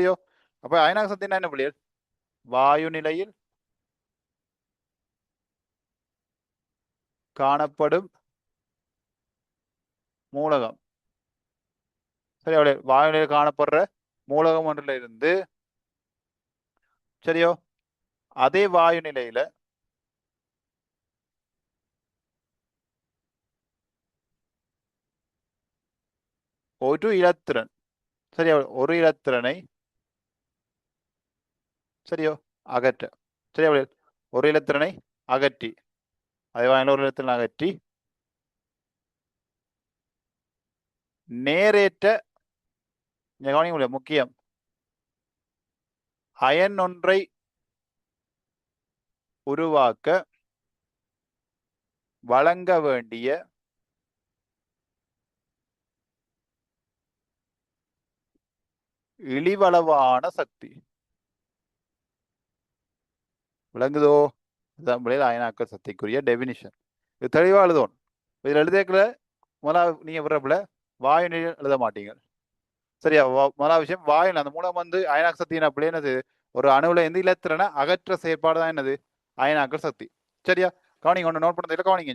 சரியோ? அப்ப அயனாக்க சக்தினா என்ன பிள்ளைகள்? வாயு நிலையில் காணப்படும் மூலகம். சரியா? வாயு நிலையில் காணப்படுற மூலகம் ஒன்றில் இருந்து சரியோ அதே வாயு நிலையில ஒரு இலத்திரன் சரியா ஒரு இலத்திரனை சரியோ அகற்ற சரியா ஒரு இலத்திரனை அகற்றி அதே வாயில ஒரு இலத்திரனை அகற்றி நேரேற்ற கவனிக்க முடியும் முக்கியம் அயன் ஒன்றை உருவாக்க வழங்க வேண்டிய இழிவளவான சக்தி விளங்குதோ? இதுதான் அயனாக்க சக்திக்குரிய டெபினிஷன். இது தெளிவா எழுதணும். இதில் எழுதியக்குள்ள முதலாவது நீங்க விடுறப்பல வாயு நிலையில் எழுத மாட்டீங்க. சரியா? முதலாவது விஷயம் வாயு அந்த மூலம் வந்து அயனாக்க சக்தியின் அப்படி என்னது ஒரு அணுவுல இருந்து இலத்திரனை அகற்ற செயற்பாடு தான் என்னது அயனாக்க சக்தி. சரியா? கவனிங்க ஒன்று நோட் பண்ணதில்லை கவனிங்க.